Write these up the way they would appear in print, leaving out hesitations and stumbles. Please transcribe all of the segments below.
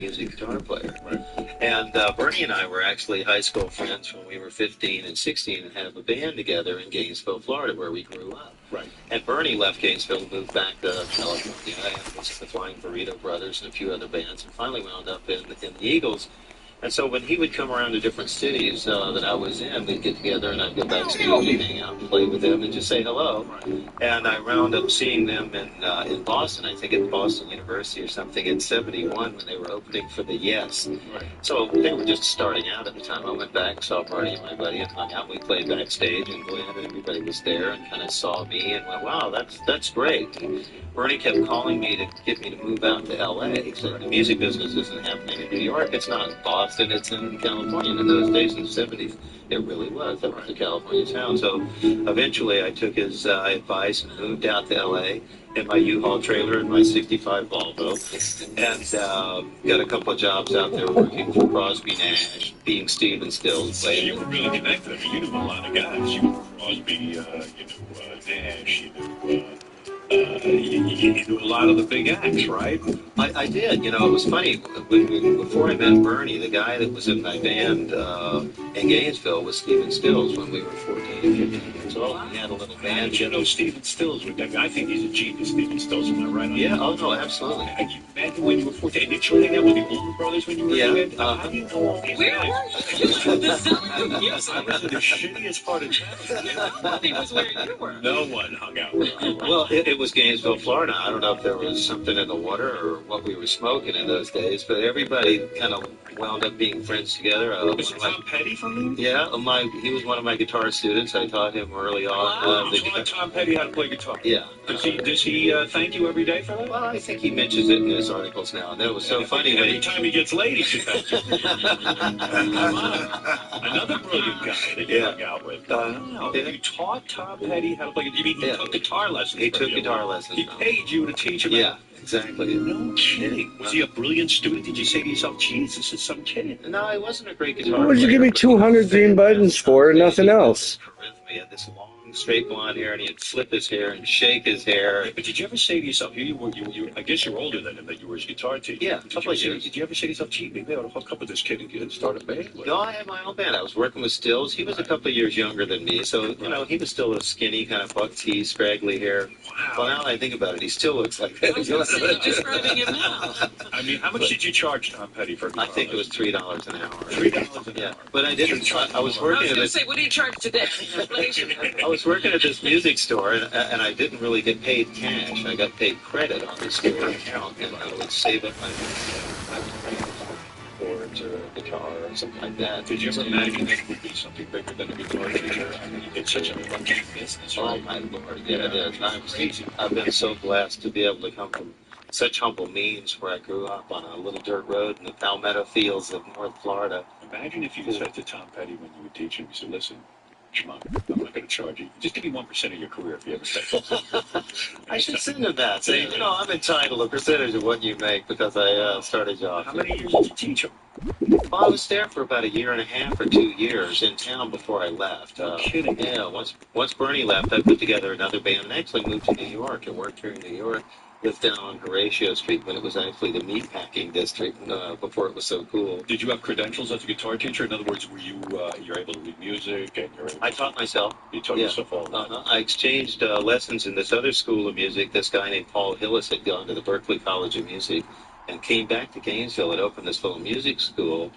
music guitar player. Right. And Bernie and I were actually high school friends when we were 15 and 16 and had a band together in Gainesville, Florida, where we grew up. Right. And Bernie left Gainesville and moved back to California and was in the Flying Burrito Brothers and a few other bands, and finally wound up in the Eagles. And so when he would come around to different cities that I was in, we'd get together and I'd go backstage and hang out and play with them and just say hello. And I wound up seeing them in Boston, I think at Boston University or something, in '71 when they were opening for the Yes. Right. So they were just starting out at the time. I went back, saw Marty and my buddy, and hung out. We played backstage, and Glenn and everybody was there and kind of saw me and went, wow, that's great. And Bernie kept calling me to get me to move out to L.A. He said, the music business isn't happening in New York. It's not in Boston. It's in California. And in those days, in the '70s, it really was. That was a California town. So eventually I took his advice and moved out to L.A. in my U-Haul trailer and my '65 Volvo, and got a couple of jobs out there working for Crosby, Nash, being Stephen Stills. So you were really connected. I mean, you knew a lot of guys. You knew Crosby, you knew Nash, you knew a lot of the big acts, right? I did. You know, it was funny. Before I met Bernie, the guy that was in my band in Gainesville was Stephen Stills when we were 14 and 15 years old. We had a little band. You know Stephen Stills. I think he's a genius, Stephen Stills. Am I right on Yeah, that? oh no, absolutely. And you met when you were 14. Did you hang out with the older brothers when you were a kid? How do you know all these Where guys? were you? Yes, I was in the shittiest part of town. Nobody was where you were. No one hung out with me. Well, it was Gainesville, Florida. I don't know if there was something in the water or what we were smoking in those days, but everybody kind of wound up being friends together. Was it Tom Petty from you? Yeah, he was one of my guitar students. I taught him early on. Wow. You taught Tom Petty how to play guitar? Yeah. Does he thank you every day for that? Well, I think he mentions it in his articles now. And that was so funny. Every time he gets laid, he should thank you. Another brilliant guy that you hung out with. Wow. Yeah. You taught Tom Petty how to play guitar? You mean he took guitar lessons? He from took you? guitar lessons. He paid you to teach him? Yeah, exactly. No kidding. Was he a brilliant student? Did you say to yourself, geez, this is some kid? No, I wasn't a great guitar What would you player, give me but 200 green buttons for and nothing else? He had this long, straight blonde hair, and he'd flip his hair and shake his hair. But did you ever say to yourself, here you were, I guess you're older than him, that you were his guitar teacher. Yeah, a couple of years. Did you ever say to yourself, gee, maybe I ought to hook up with this kid and start a band? No, I had my own band. I was working with Stills. He was a couple of years younger than me, so, he was still a skinny, kind of buck teeth, scraggly hair. Wow. Well, now that I think about it, he still looks like that. I was going to say, you're describing him now. I mean, how much did you charge Tom Petty for a guitar I think it was lesson? $3 an hour. $3 an Yeah, hour. but I didn't. I was I working was at going to this. say, what do you charge today? Inflation. I was working at this music store, and I didn't really get paid cash. I got paid credit on the store account, and I would save up my chords or a guitar or something like that. Did you ever imagine that it would be something bigger than a guitar teacher? I mean, it's such a luxury business, Oh right? my Lord, yeah, it is. I've been so blessed to be able to come from such humble means where I grew up on a little dirt road in the Palmetto fields of North Florida. Imagine if you said to Tom Petty when you would teach him, you said, listen, Schmuck, I'm not going to charge you. Just give me 1% of your career if you ever say that. I should send him that. Say, I'm entitled to a percentage of what you make because I started you off. How many years did you teach him? Well, I was there for about 1.5 years or 2 years in town before I left. No kidding. Yeah, once Bernie left, I put together another band and actually moved to New York and worked here in New York. Lived down on Horatio Street when it was actually the meatpacking district before it was so cool. Did you have credentials as a guitar teacher? In other words, were you're able to read music and I taught myself. you taught yourself all that? I exchanged lessons in this other school of music. This guy named Paul Hillis had gone to the Berklee College of Music and came back to Gainesville and opened this little music school.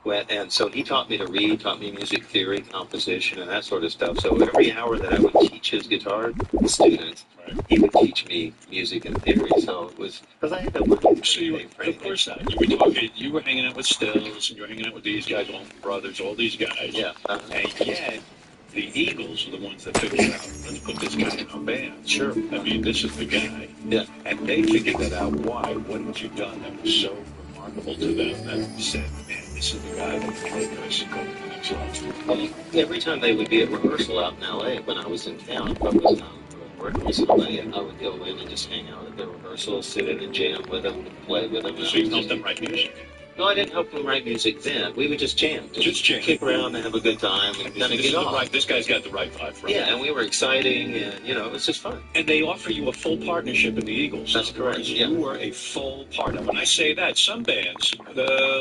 And so he taught me to read, taught me music theory, composition, and that sort of stuff. So every hour that I would teach his guitar students, he would teach me music and theory. So it was, because I had no money. So of course not. You were hanging out with Stills, and you were hanging out with these guys, all the brothers, all these guys. Yeah. And yet, the Eagles are the ones that figured out, let's put this guy in our band. Sure. I mean, this is the guy. Yeah. And they figured that out. Why? What had you done that was so remarkable to them that said, man, this is the guy that can make us go to the next level? Well, every time they would be at rehearsal out in L.A. when I was in town, if I was working with somebody, I would go in and just hang out at the rehearsal, sit in and jam with them, play with them. So you helped them write music? No, I didn't help them write music then. We would just jam. Just jam. Kick around and have a good time and kind of get off. This guy's got the right vibe for it. Yeah, and we were exciting, and, you know, it was just fun. And they offer you a full partnership in the Eagles. That's correct, yeah. You were a full partner. When I say that, some bands,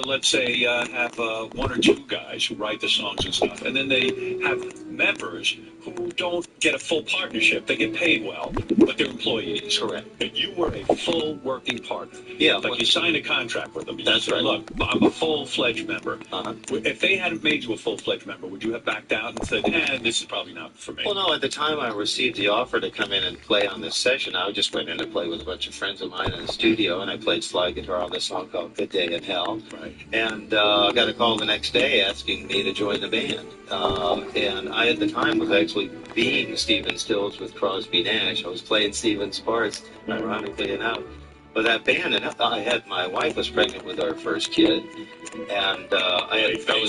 let's say, have one or two guys who write the songs and stuff, and then they have members who don't get a full partnership. They get paid well, but they're employees. Correct. And you were a full working partner. Yeah. Like you signed a contract with them. You That's said, right. Look, I'm a full-fledged member. Uh-huh. If they hadn't made you a full-fledged member, would you have backed out and said, this is probably not for me? Well, no, at the time I received the offer to come in and play on this session, I just went in to play with a bunch of friends of mine in the studio, and I played slide guitar on this song called Good Day in Hell. Right. And I got a call the next day asking me to join the band. And I, at the time, was actually being Stephen Stills with Crosby Nash. I was playing Stephen's parts, ironically enough, with that band. And my wife was pregnant with our first kid. And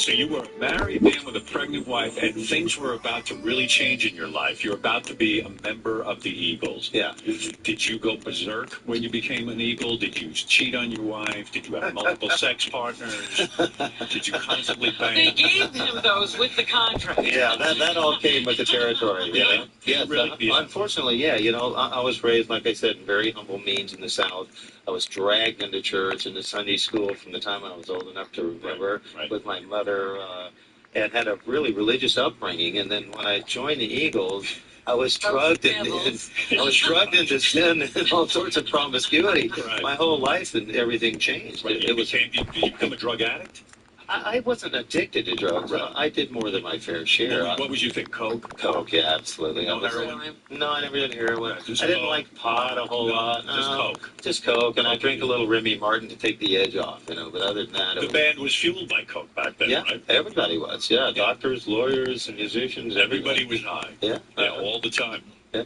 So you were a married man with a pregnant wife, and things were about to really change in your life. You're about to be a member of the Eagles. Yeah. Did you go berserk when you became an Eagle? Did you cheat on your wife? Did you have multiple sex partners? Did you constantly bang? They gave him those with the contract. Yeah, that all came with the territory. You know? Yes, unfortunately, yeah. You know, I was raised, like I said, in very humble means in the South. I was dragged into church and to Sunday school from the time I was old enough to remember with my mother, and had a really religious upbringing. And then when I joined the Eagles, I was drugged into sin and all sorts of promiscuity. Right. My whole life and everything changed. Right. Did you become a drug addict? I wasn't addicted to drugs. Right. I did more than my fair share. What was you think? Coke? Coke, yeah, absolutely. No heroin? No, I never did heroin. Yeah, I didn't like pot a whole lot. Just Coke. Just Coke, and I drink a little Remy Martin to take the edge off, you know. But other than that, The band was fueled by Coke back then, yeah, right? everybody was. Yeah, doctors, lawyers, and musicians. Everybody was high. Yeah, all the time. Yeah.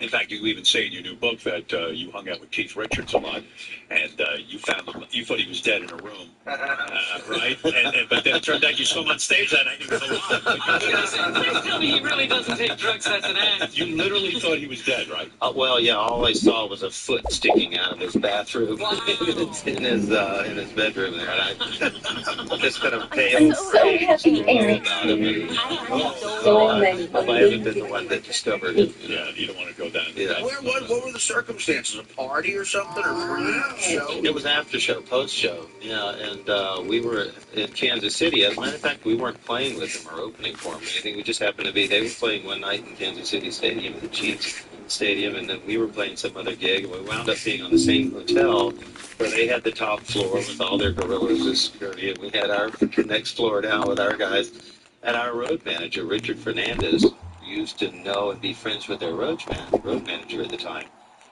In fact, you even say in your new book that you hung out with Keith Richards a lot, and you found him. You thought he was dead in a room, right? But then it turned out you saw him on stage that night. He was alive. Please tell me he really doesn't take drugs as an act. You literally thought he was dead, right? Well, yeah. All I saw was a foot sticking out of his bathroom in his bedroom there. And I just kind of pale. So happy, Eric. So many. I haven't been the one that discovered it. You know? Yeah, you don't want to go down. Yeah. What were the circumstances? A party or something, or show? It was after show, post show. Yeah, and we were in Kansas City. As a matter of fact, we weren't playing with them or opening for them. I think we just happened to be. They were playing one night in Kansas City Stadium, the Chiefs Stadium, and then we were playing some other gig. And we wound up being on the same hotel where they had the top floor with all their gorillas as security, and we had our next floor down with our guys. And our road manager, Richard Fernandez, used to know and be friends with their road manager at the time,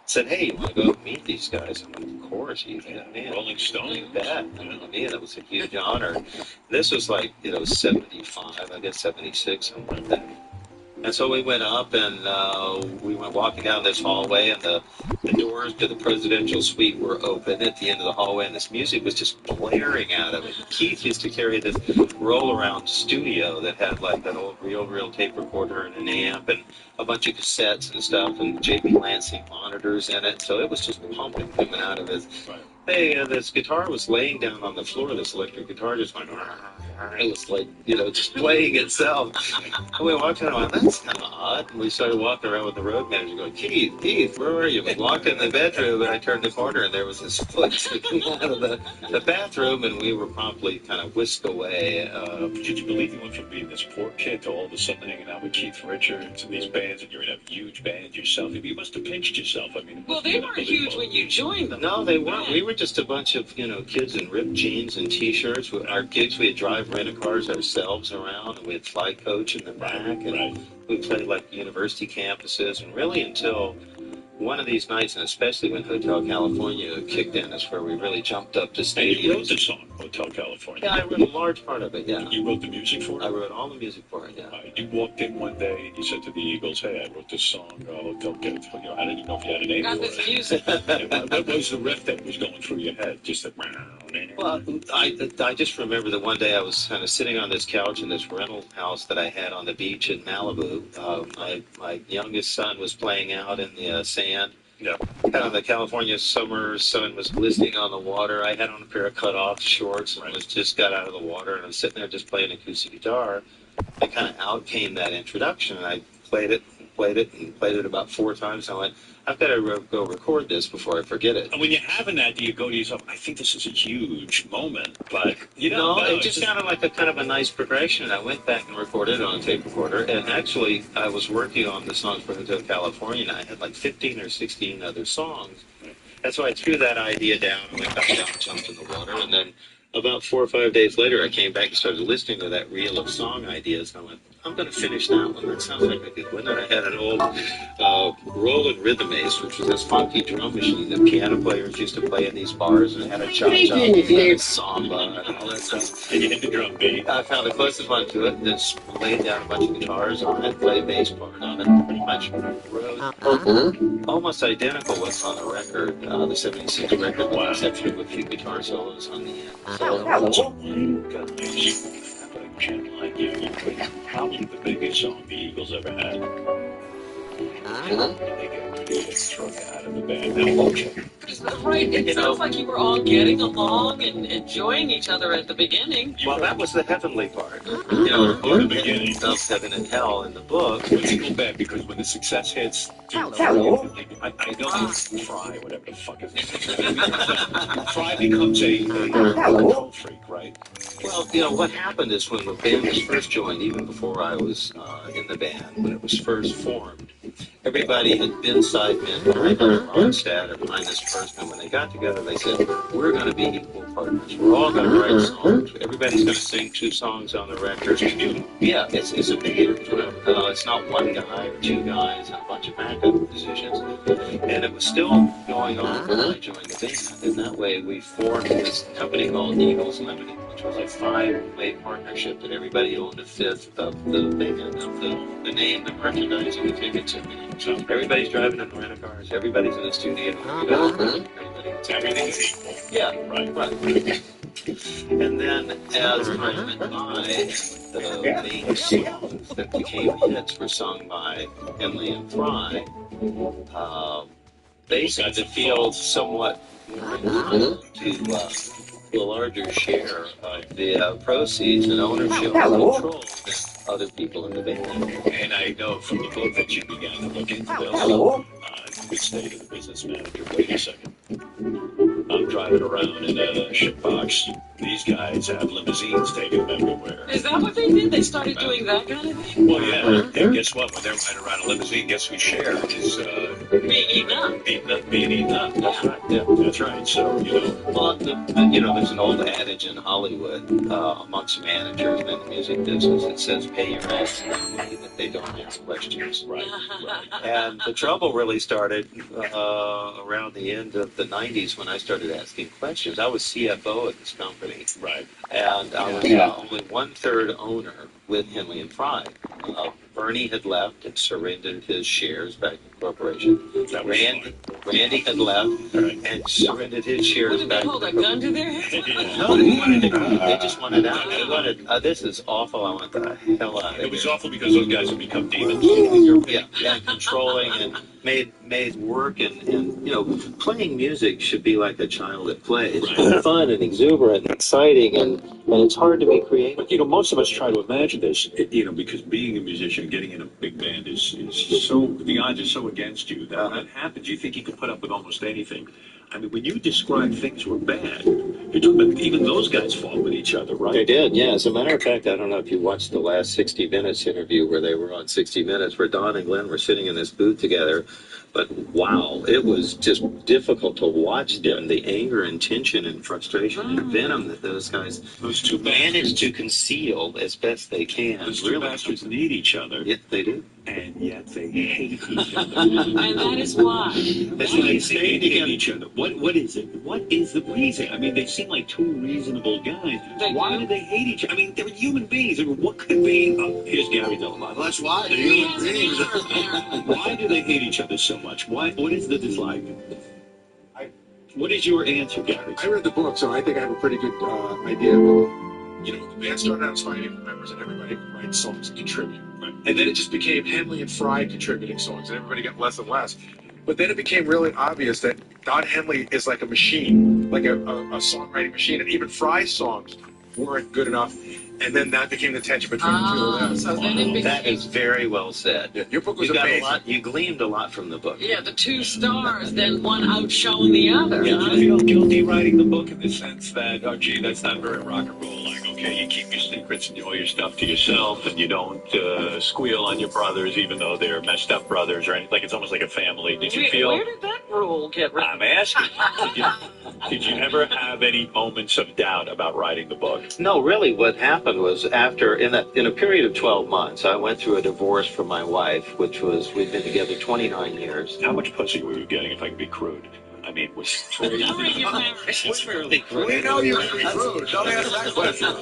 said, "Hey, you want to go meet these guys?" I went, "Of course, you man. Rolling Stone. You bet." I mean, to me, that was a huge honor. This was like, 75, I guess 76, something like that. And so we went up and we went walking down this hallway, and the doors to the presidential suite were open at the end of the hallway, and this music was just blaring out of it. Keith used to carry this roll-around studio that had like that old reel tape recorder and an amp and a bunch of cassettes and stuff, and J.B. Lansing monitors in it. So it was just pumping coming out of his. Hey, this guitar was laying down on the floor. This electric guitar just went. It was like, just playing itself. And we walked in and went, "That's kind of odd." And we started walking around with the road manager going, Keith, where are you? We walked in the bedroom, and I turned the corner, and there was this foot sticking out of the bathroom, and we were promptly kind of whisked away. Did you believe you went from being this poor kid to all of a sudden hanging out with Keith Richards and these bands, and you're in a huge band yourself? You must have pinched yourself. I mean, Well, they weren't huge when you joined them. No, they weren't. We were just a bunch of, kids in ripped jeans and T-shirts. Our gigs, we'd drive rent-a-cars ourselves around, and we'd fly coach in the back, and we played like university campuses, and really until one of these nights, and especially when Hotel California kicked in, is where we really jumped up to stadiums. And you wrote the song, Hotel California. Yeah, I wrote a large part of it, yeah. You wrote the music for it? I wrote all the music for it, yeah. You walked in one day and you said to the Eagles, "Hey, I wrote this song, Hotel California." I didn't even know if you had a name Got for this it. music. What was the riff that was going through your head? Just like, well, I just remember that one day I was kind of sitting on this couch in this rental house that I had on the beach in Malibu. My youngest son was playing out in the sand. Yeah. Kind of the California summer sun was glistening on the water. I had on a pair of cut-off shorts and was just got out of the water, and I was sitting there just playing acoustic guitar. And kind of out came that introduction, and I played it, and played it, and played it about 4 times. And I went, I've got to go record this before I forget it. And when you have an idea, you go to yourself, I think this is a huge moment, but you don't No, know. it just sounded like a kind of a nice progression. I went back and recorded it on a tape recorder, and actually I was working on the songs for Hotel California, and I had like 15 or 16 other songs. That's why I threw that idea down and went back down and jumped in the water, and then about 4 or 5 days later, I came back and started listening to that reel of song ideas, and I went, I'm going to finish that one. That sounds like a good one. And I had an old Roland Rhythm Ace, which was this funky drum machine that piano players used to play in these bars, and it had a cha-cha and samba and all that stuff. And you hit the drum beat. I found the closest one to it, and just laid down a bunch of guitars on it, played a bass part on it, pretty much wrote almost identical what's on the record, the 76 record, with the exception of a few guitar solos on the end. So, Like you, probably the biggest song the Eagles ever had. They get really struck out of the band. Right, it sounds like you were all getting along and enjoying each other at the beginning. well, that was the heavenly part. You know, In the beginning. of Heaven and Hell in the book. When you go back, because when the success hits, I know it's Fry, whatever the fuck is it. Fry becomes a control freak, right? Well, you know, what happened is when the band was first joined, even before I was in the band, when it was first formed, everybody had been sidemen behind Ronstadt or behind this person. And when they got together, they said, we're going to be equal partners. We're all going to write songs. Everybody's going to sing 2 songs on the record. Yeah, it's a big group. It's not one guy or 2 guys and a bunch of backup musicians. And it was still going on when I joined the band. And that way we formed this company called Eagles Limited, which was a 5-way partnership that everybody owned a fifth of the band, of the name, the merchandising, the tickets, everything. So everybody's driving in rental cars, everybody's in the studio, everybody's everything's equal. Yeah, right. And then as time went by, the main songs that became hits were sung by Henley and Fry. They seemed to feel somewhat more entitled to a larger share of the proceeds and ownership and control than other people in the band. And I know from the book that you began to look into this. Good state of the business manager. Wait a second. I'm driving around in a shitbox. These guys have limousines taking them everywhere. Is that what they did? They started doing that kind of thing? Well, yeah. And guess what? When they're riding around a limousine, guess who shares is Being eaten up. being eaten up. That's right. Yeah. That's right. So, you know. Well, there's an old adage in Hollywood amongst managers and in the music business that says, "Pay your ass money that they don't ask questions." Right. And the trouble really started around the end of the '90s when I started asking questions. I was CFO at this company, Right. and I was only 1/3 owner with Henley and Fry. Bernie had left and surrendered his shares back to the corporation. That was Randy had left and surrendered his shares What did they back hold to a the gun to their head? No, they wanted to quit. They just wanted out. They wanted, this is awful. I want the hell out of here. It was awful because those guys have become demons. Yeah, and controlling and made work and playing music should be like a child that plays. Right. Fun and exuberant and exciting and it's hard to be creative. But, most of us try to imagine this, because being a musician, getting in a big band is so, the odds are so against you that when that happens, you think you can put up with almost anything. I mean, when you describe things were bad, you're talking about even those guys fought with each other, right? They did, yeah. As a matter of fact, I don't know if you watched the last 60 Minutes interview where they were on 60 Minutes, where Don and Glenn were sitting in this booth together. But wow, it was just difficult to watch them, the anger and tension and frustration and venom that those guys managed to conceal as best they can. Those two bastards need each other. Yeah, they do. And yet they hate each other. And that is why. That's Why why they they hate together. each other. What is it? What is the reason? I mean, they seem like two reasonable guys. Why do they hate each other? I mean, they're human beings. What could be? Here's Gary Delamato. Well, that's why they're human beings. Why do they hate each other so much? Why? What is the dislike? What is your answer, Gary? I read the book, so I think I have a pretty good idea. The band started out as 5 equal members, and everybody would write songs and contribute. Right. And then it just became Henley and Fry contributing songs, and everybody got less and less. But then it became really obvious that Don Henley is like a machine, like a songwriting machine, and even Fry's songs weren't good enough. And then that became the tension between the two of them. So then it became... That is very well said. Yeah, your book was You got amazing. a lot. You gleaned a lot from the book. Yeah, the two stars, then one outshone the other. Did Huh? you feel guilty writing the book in the sense that, oh, gee, that's not very rock and roll? Like, okay, you keep your secrets and all your stuff to yourself, and you don't squeal on your brothers, even though they're messed up brothers, or anything. Like, it's almost like a family. Did you feel? Where did that rule get written? I'm asking. Did you ever have any moments of doubt about writing the book? No, really, what happened was after in a period of 12 months, I went through a divorce from my wife, which was we'd been together 29 years. How much pussy were you getting, if I can be crude? I mean, was During your marriage. It's fairly crude. We know you can be rude. Don't ask that question.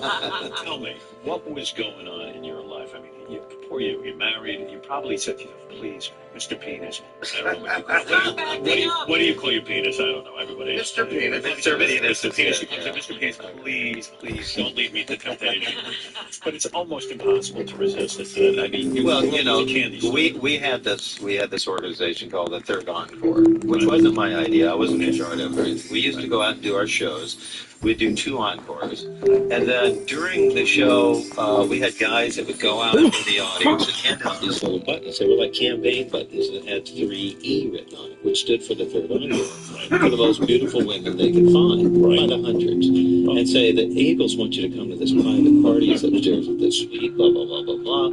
Tell me, what was going on in your life? I mean, before you get married, you probably said to yourself, please, Mr. Penis. I don't know what do you call your penis? I don't know. Everybody. Mr. Penis. Mr. Penis. Mr. Penis, please, don't lead me to temptation. But it's almost impossible to resist it. I mean, Well, you know, candy. we had this organization called the Third Encore, which wasn't my idea. I wasn't in charge of it. We used to go out and do our shows. We'd do 2 encores, and then during the show, we had guys that would go out into the audience and hand out these little buttons. They were like campaign buttons that had 3E written on it, which stood for the Third Encore, for the most beautiful women they could find, by the hundreds, and say the Eagles want you to come to this private party upstairs at this suite, blah blah blah blah blah.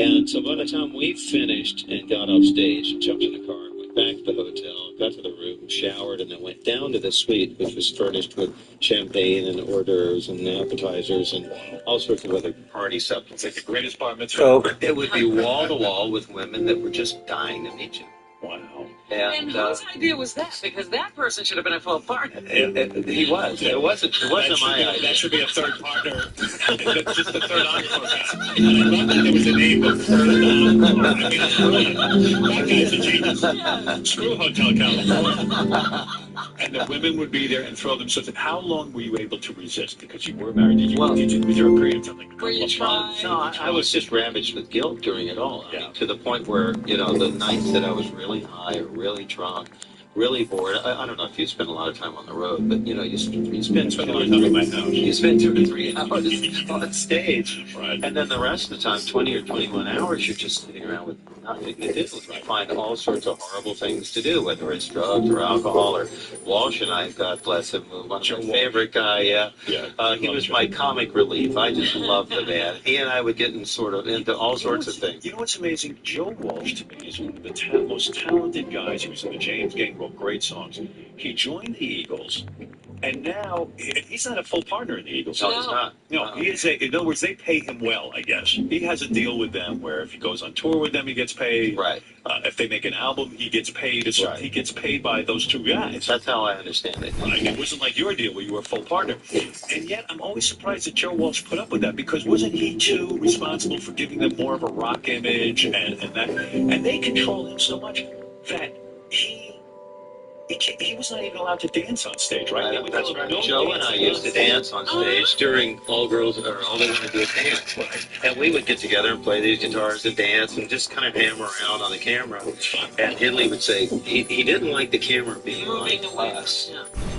And so by the time we finished and got off stage, jumped in the car, went back to the hotel, got to the room, showered, and then went down to the suite, which was furnished with champagne and hors d'oeuvres and appetizers and all sorts of other party supplements. It's like the greatest bar mitzvah. Coke. It would be wall to wall with women that were just dying to meet you. Wow. And whose idea was that? Because that person should have been a full partner. He was. It wasn't my idea. That should be a third partner. Just the third encore guy. And I love that there was a name of third encore. I mean, it's brilliant. That guy's a genius. Screw Hotel California. And the women would be there and throw themselves in. How long were you able to resist? Because you were married. Was there a period of something? Were you trying? No, I was just ravaged with guilt during it all. I Yeah. mean, to the point where, you know, the nights that I was really high or really drunk, really bored. I don't know if you spend a lot of time on the road, but, you know, you spend a lot of time in my house. You spend 2 to 3 hours on stage. Right. And then the rest of the time, 20 or 21 hours, you're just sitting around with nothing to do. You find all sorts of horrible things to do, whether it's drugs or alcohol or Walsh and I, God bless him, one of my favorite guy, he was my comic relief. I just loved the man. He and I would get into all sorts of things. You know what's amazing? Joe Walsh, to me, is one of the most talented guys. He was in the James Gang, wrote great songs. He joined the Eagles, and now he's not a full partner in the Eagles. No, he's not. No, he is in other words, they pay him well, I guess. He has a deal with them where if he goes on tour with them, he gets paid. Right. If they make an album, he gets paid. Right. He gets paid by those 2 guys. That's how I understand it. Like, it wasn't like your deal where you were a full partner. And yet, I'm always surprised that Joe Walsh put up with that, because wasn't he too responsible for giving them more of a rock image and that? And they control him so much that he was not even allowed to dance on stage, right? They would That's tell him, right. "No Joe and I dancing." used to dance on stage during all they wanted to do is dance. And we would get together and play these guitars and dance and just kind of hammer around on the camera. And Henley would say he didn't like the camera being Moving on away. us.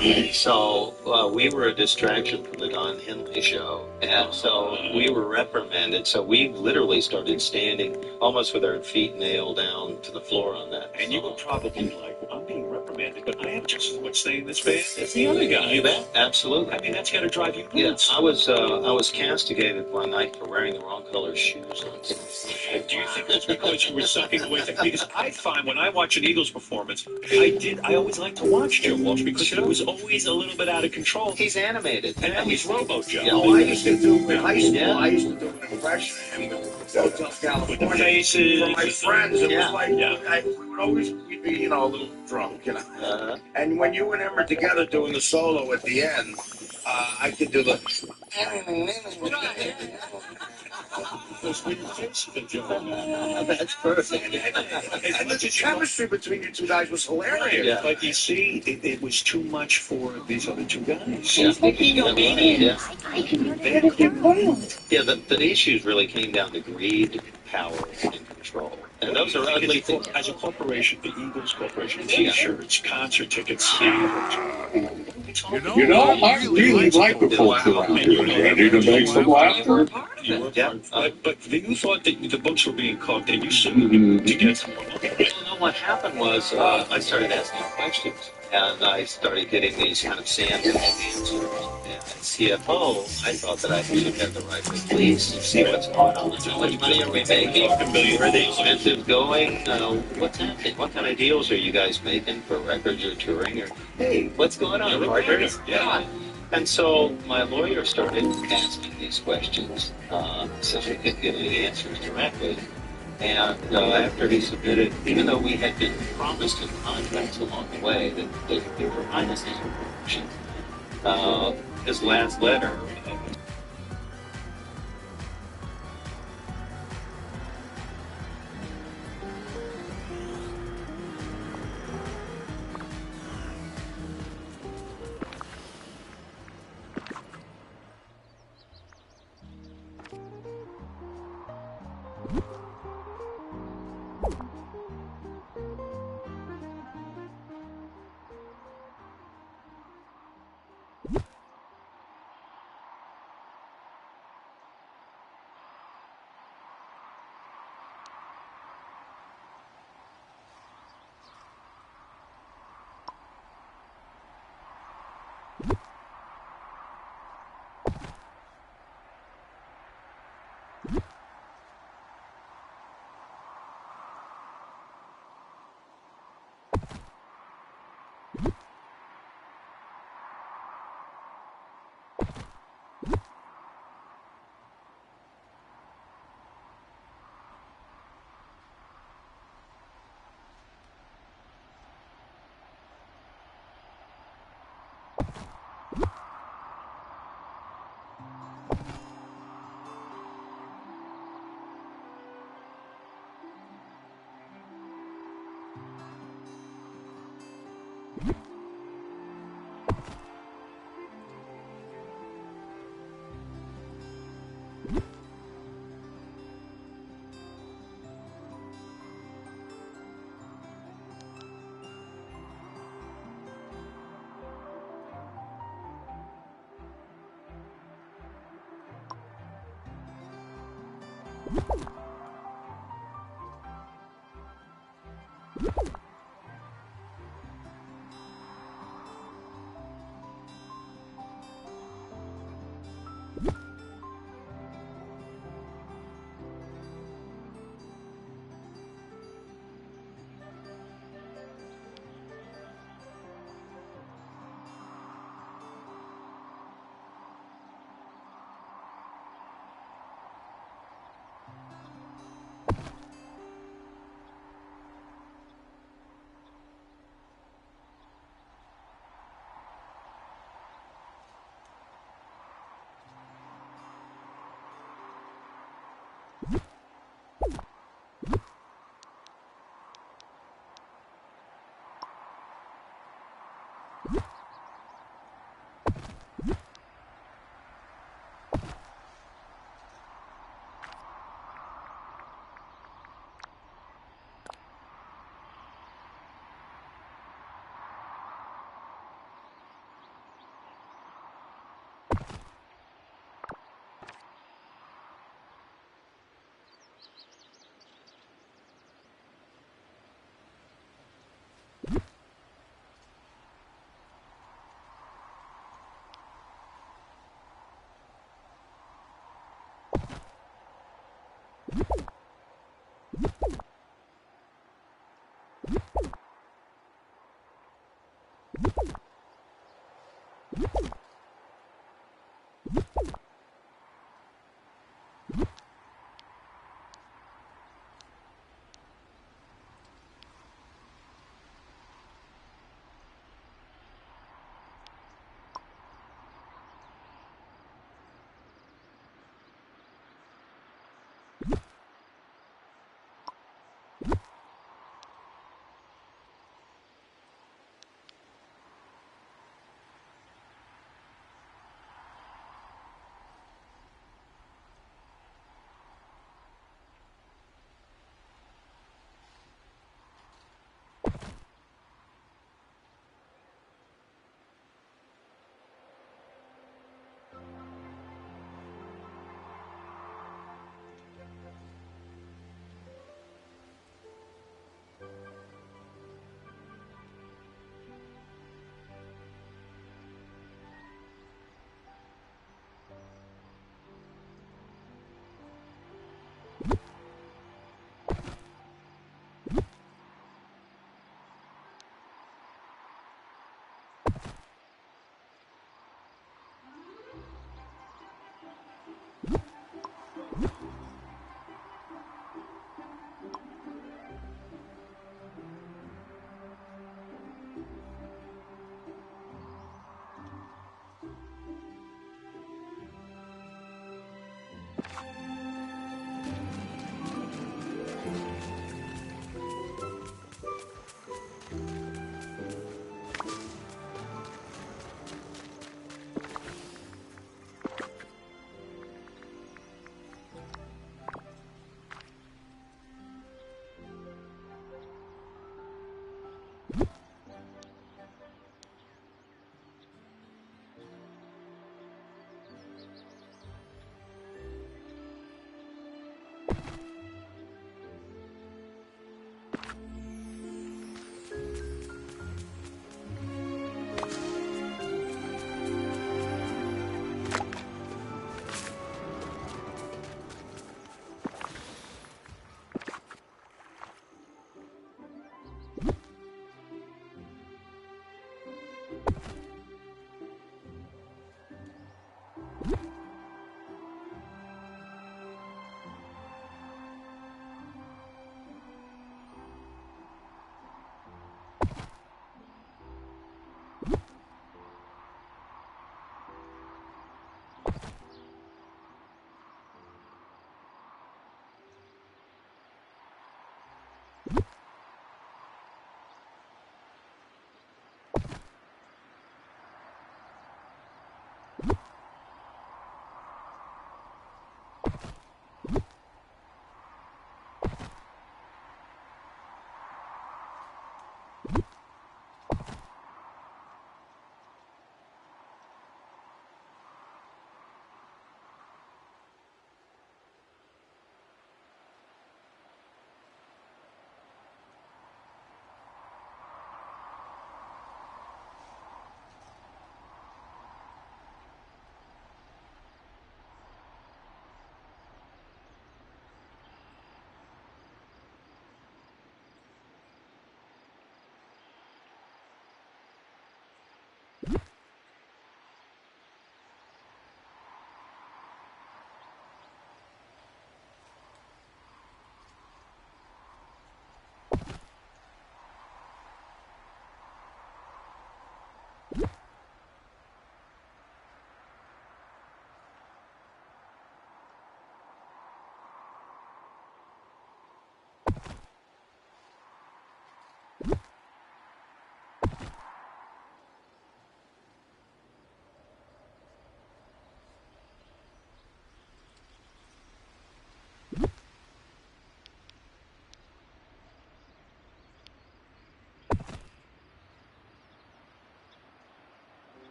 Yeah. So we were a distraction from the Don Henley show. And so we were reprimanded. So we literally started standing almost with our feet nailed down to the floor on that. And you were probably like, well, I'm being reprimanded, but I have just as much say in this band as the other guy. You bet. Absolutely. I mean, that's got to drive you Yeah, nuts. I was castigated one night for wearing the wrong color shoes on stage. Do you think it's because you were sucking away? Because I find when I watch an Eagles performance, I always like to watch Joe Walsh because he was always a little bit out of control. He's animated. And now he's Robo Joe. Yeah. Oh, I used to do in high school. Yeah. I used to do an impression of him in Hotel With the California. faces. For my friends, it Yeah. was like Yeah. we'd be, a little drunk, Uh, And when you and him are together doing the solo at the end, I could do the. Those weird faces that Joe. That's perfect. And the chemistry between you 2 guys was hilarious. Yeah. But you see, it was too much for these other 2 guys. She's the egomaniac. Yeah. I can do it if you're born. Yeah, the issues really came down to greed, power, and control. And those are ugly things. As a corporation, the Eagles Corporation, T-shirts, concert tickets, snackers. You know, I really like the culture around here, Andy, to make some You were laughter. part of You were it. Yeah. but you thought that the books were being cooked, and you sued to get some more money, right? Well, no, what happened was I started asking questions, and I started getting these kind of sand answers. And CFO, I thought that I should have the right to police, see what's going on. How much money are we making? Where are the expenses going? What's happening? What kind of deals are you guys making for records or touring? Or hey, what's going on, partners? Yeah. And so my lawyer started asking these questions so she could get the answers directly. And after he submitted, even though we had been promised in contracts along the way that they would provide us these information, his last letter.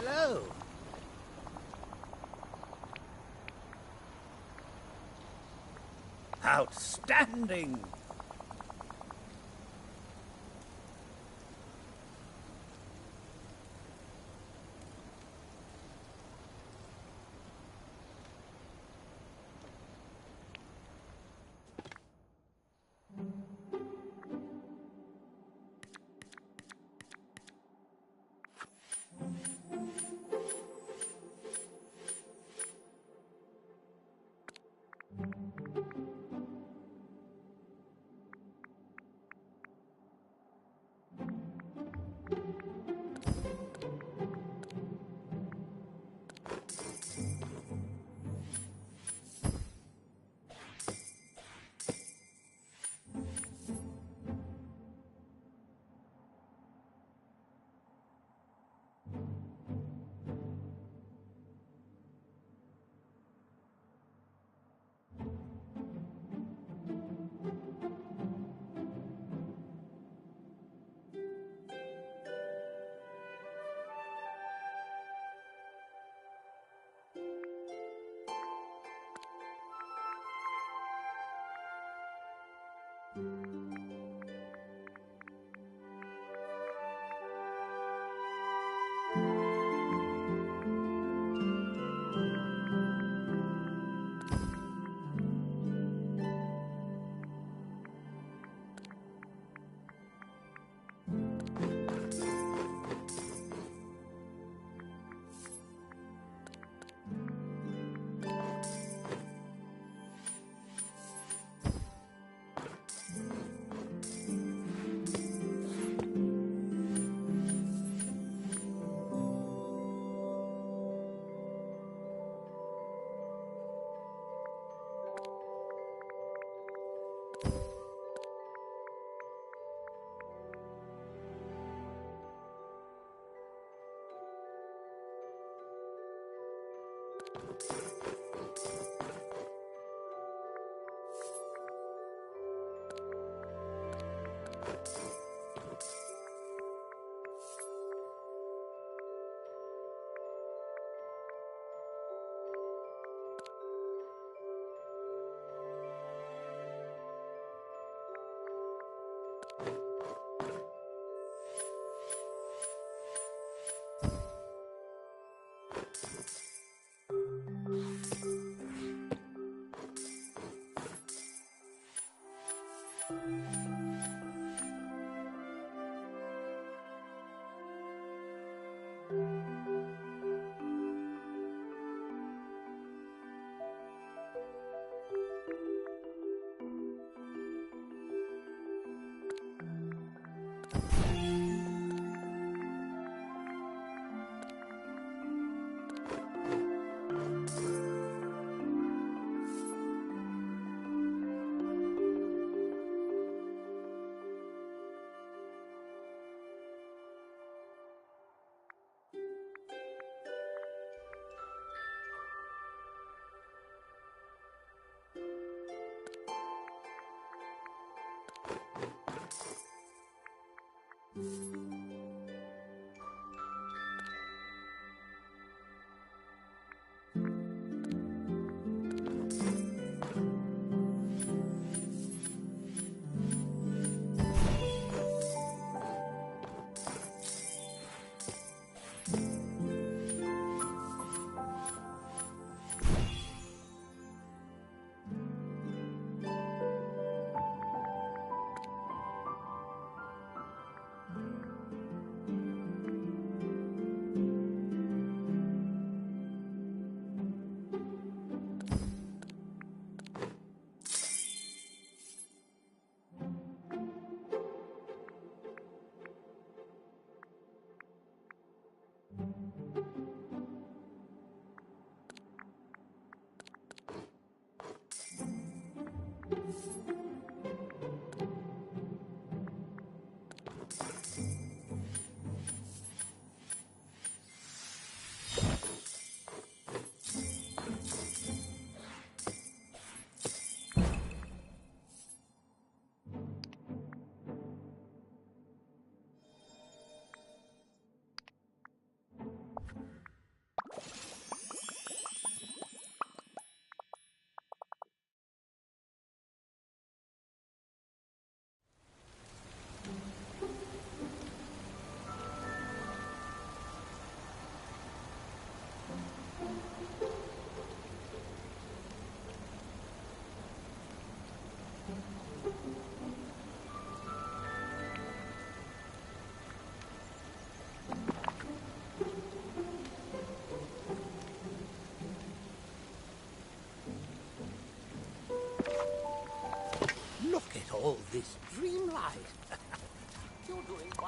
Hello. Outstanding.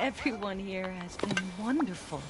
Everyone here has been wonderful.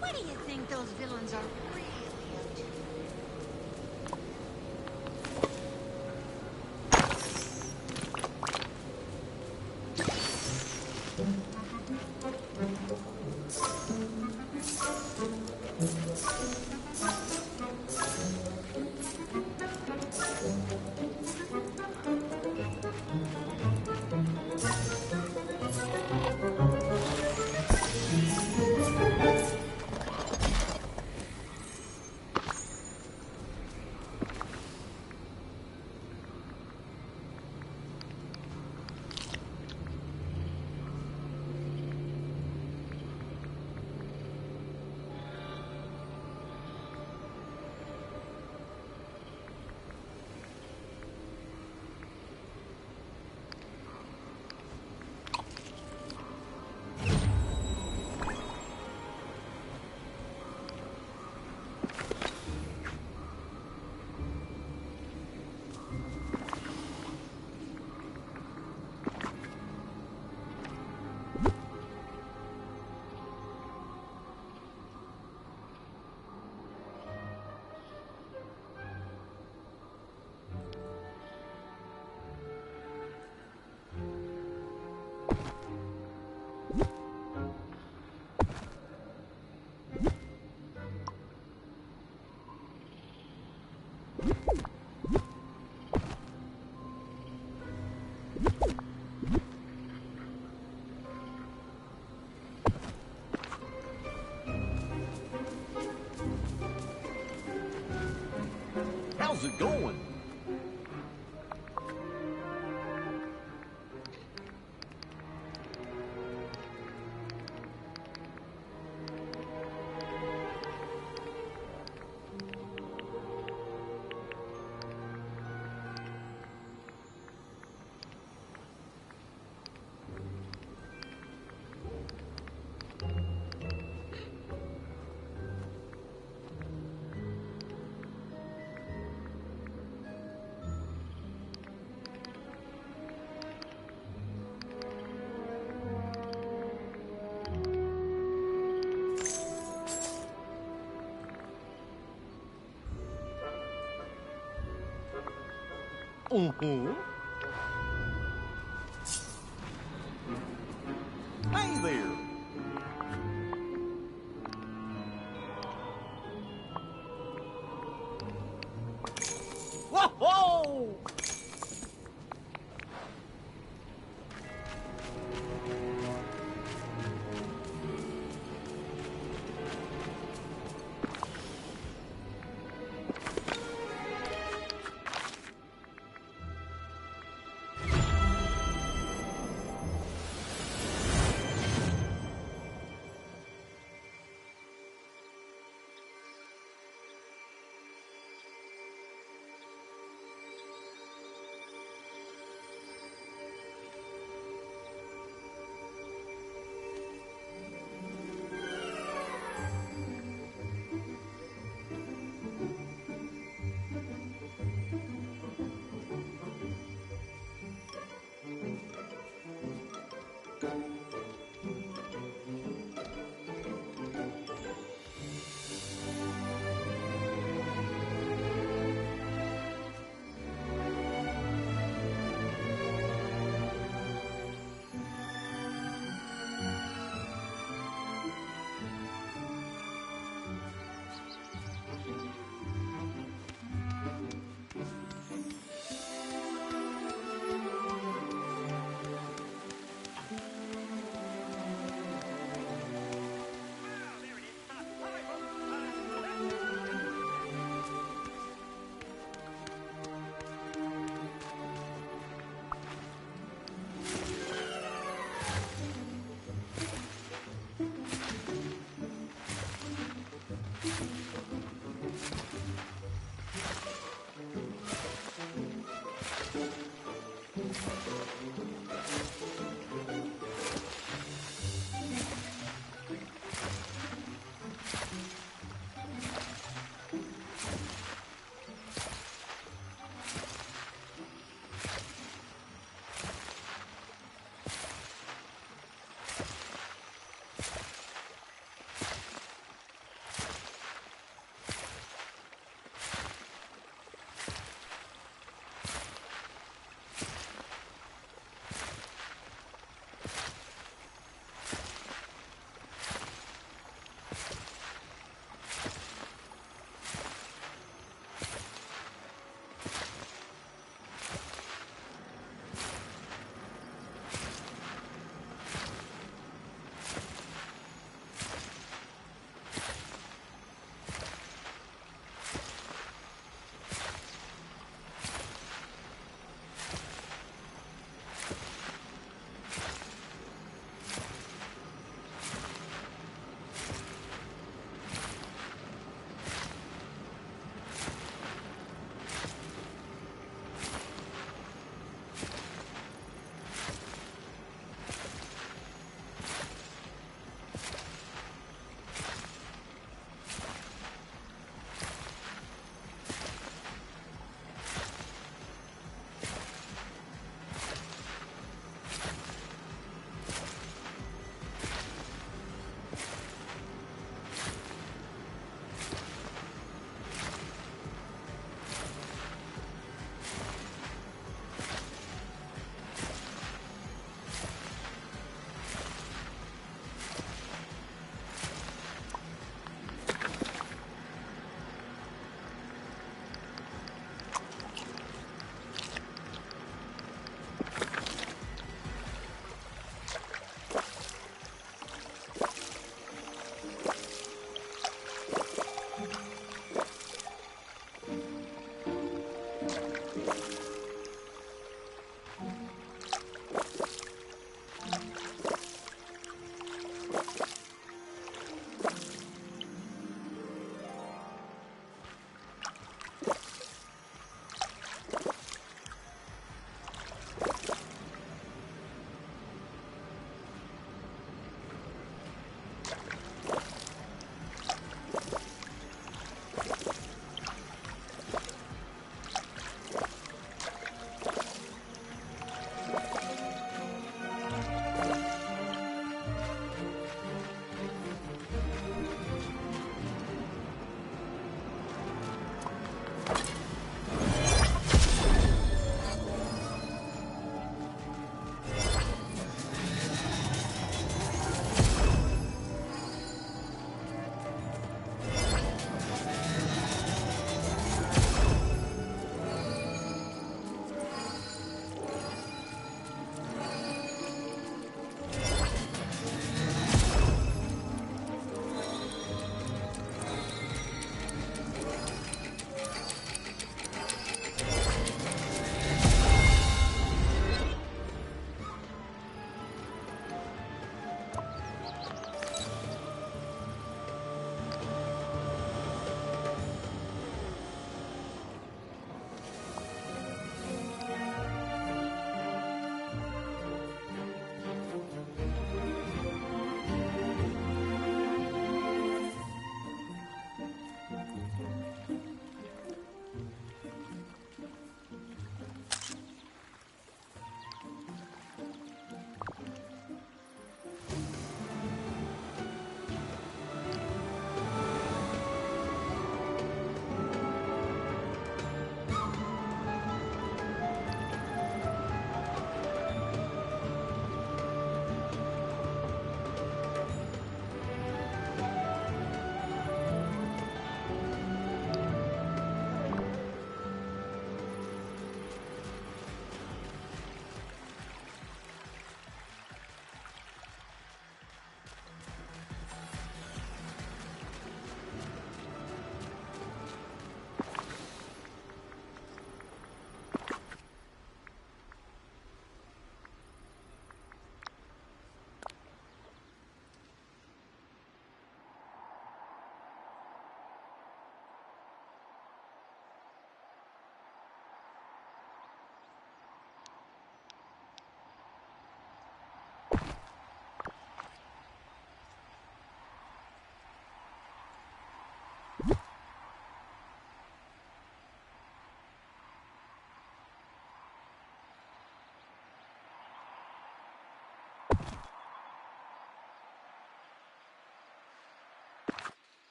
What do you think those villains are really up to? going? Mm-hmm. Hey there. Whoa!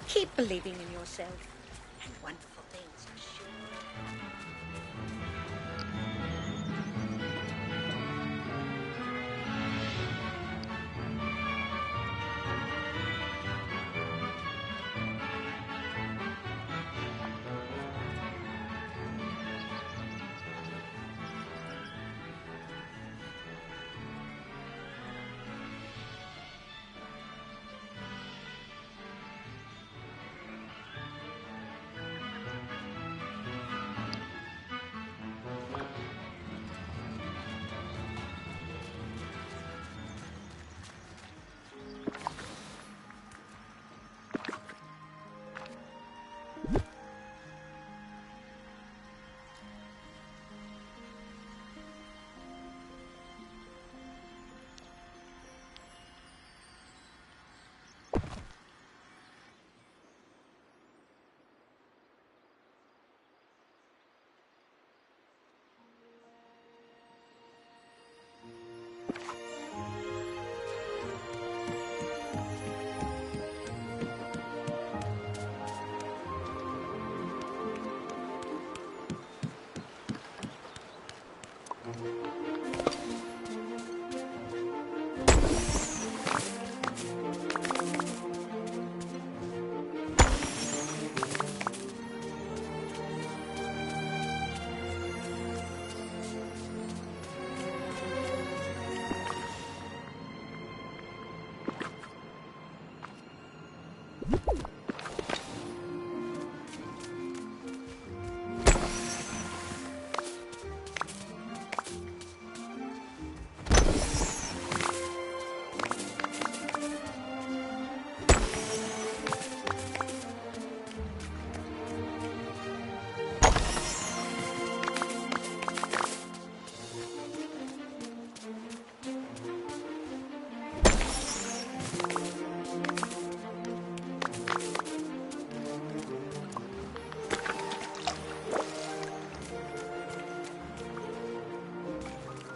Keep believing in yourself, and wonderful things are sure.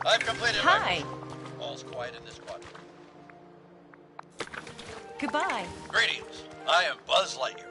I've completed Hi. All's quiet in this quadrant. Goodbye. Greetings. I am Buzz Lightyear.